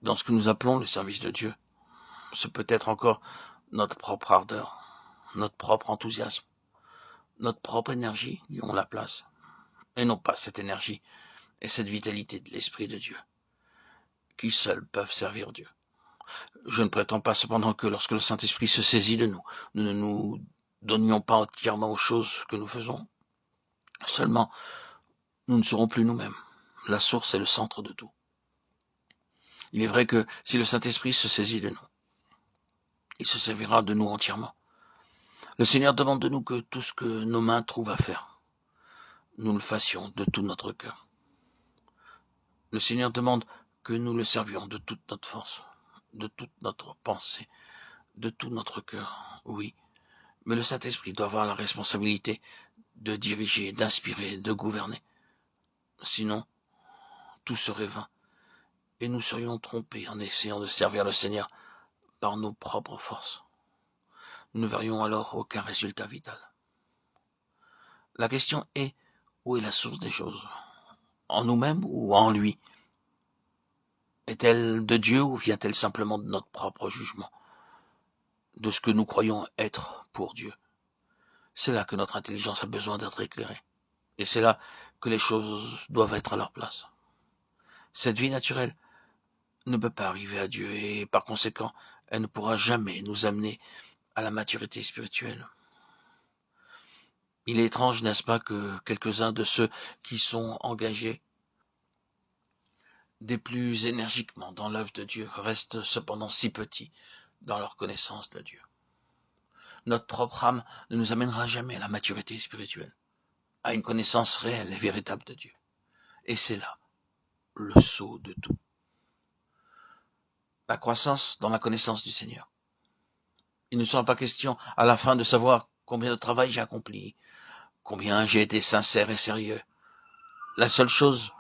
dans ce que nous appelons le service de Dieu, ce peut être encore notre propre ardeur, notre propre enthousiasme, notre propre énergie qui ont la place, et non pas cette énergie et cette vitalité de l'Esprit de Dieu, qui seuls peuvent servir Dieu. Je ne prétends pas cependant que lorsque le Saint-Esprit se saisit de nous, nous ne nous donnions pas entièrement aux choses que nous faisons. Seulement, nous ne serons plus nous-mêmes. La source est le centre de tout. Il est vrai que si le Saint-Esprit se saisit de nous, il se servira de nous entièrement. Le Seigneur demande de nous que tout ce que nos mains trouvent à faire, nous le fassions de tout notre cœur. Le Seigneur demande que nous le servions de toute notre force, de toute notre pensée, de tout notre cœur, oui. Mais le Saint-Esprit doit avoir la responsabilité de diriger, d'inspirer, de gouverner. Sinon, tout serait vain. Et nous serions trompés en essayant de servir le Seigneur par nos propres forces. Nous ne verrions alors aucun résultat vital. La question est, où est la source des choses? En nous-mêmes ou en lui? Est-elle de Dieu ou vient-elle simplement de notre propre jugement, de ce que nous croyons être pour Dieu? C'est là que notre intelligence a besoin d'être éclairée. Et c'est là que les choses doivent être à leur place. Cette vie naturelle ne peut pas arriver à Dieu et par conséquent, elle ne pourra jamais nous amener à la maturité spirituelle. Il est étrange, n'est-ce pas, que quelques-uns de ceux qui sont engagés des plus énergiquement dans l'œuvre de Dieu restent cependant si petits dans leur connaissance de Dieu. Notre propre âme ne nous amènera jamais à la maturité spirituelle, à une connaissance réelle et véritable de Dieu. Et c'est là le sceau de tout. La croissance dans la connaissance du Seigneur. Il ne sera pas question à la fin de savoir combien de travail j'ai accompli, combien j'ai été sincère et sérieux. La seule chose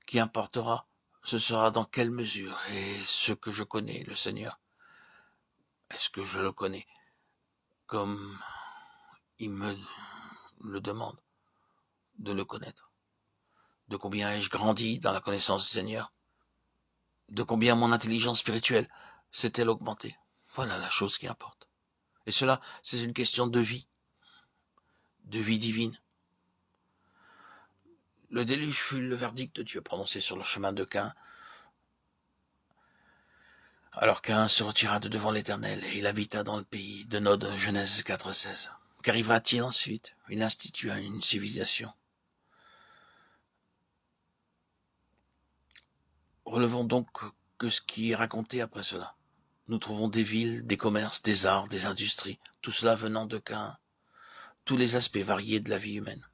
qui importera, ce sera dans quelle mesure et ce que je connais le Seigneur. Est-ce que je le connais comme il me le demande de le connaître? De combien ai-je grandi dans la connaissance du Seigneur? De combien mon intelligence spirituelle s'est-elle augmentée? Voilà la chose qui importe. Et cela, c'est une question de vie divine. Le déluge fut le verdict de Dieu prononcé sur le chemin de Caïn. Alors Caïn se retira de devant l'Éternel et il habita dans le pays de Nod, Genèse 4,16. Qu'arriva-t-il ensuite? Il institua une civilisation. Relevons donc que ce qui est raconté après cela. Nous trouvons des villes, des commerces, des arts, des industries, tout cela venant de Caïn, tous les aspects variés de la vie humaine.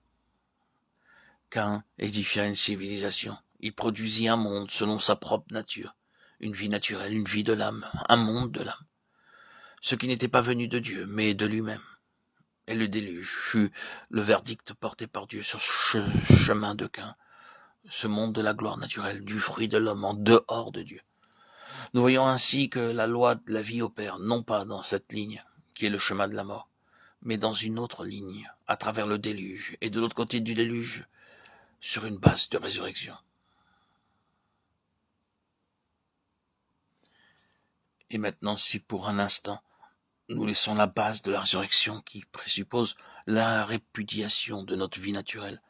Caïn édifia une civilisation, il produisit un monde selon sa propre nature, une vie naturelle, une vie de l'âme, un monde de l'âme, ce qui n'était pas venu de Dieu, mais de lui-même. Et le déluge fut le verdict porté par Dieu sur ce chemin de Caïn, ce monde de la gloire naturelle, du fruit de l'homme en dehors de Dieu. Nous voyons ainsi que la loi de la vie opère, non pas dans cette ligne, qui est le chemin de la mort, mais dans une autre ligne, à travers le déluge, et de l'autre côté du déluge, sur une base de résurrection. Et maintenant, si pour un instant, nous laissons la base de la résurrection qui présuppose la répudiation de notre vie naturelle,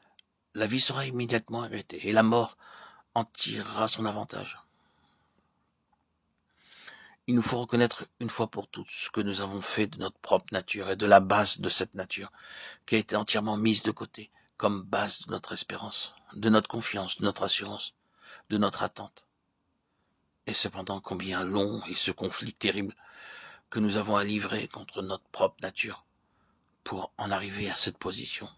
la vie sera immédiatement arrêtée et la mort en tirera son avantage. Il nous faut reconnaître une fois pour toutes ce que nous avons fait de notre propre nature et de la base de cette nature, qui a été entièrement mise de côté, comme base de notre espérance, de notre confiance, de notre assurance, de notre attente. Et cependant, combien long est ce conflit terrible que nous avons à livrer contre notre propre nature pour en arriver à cette position.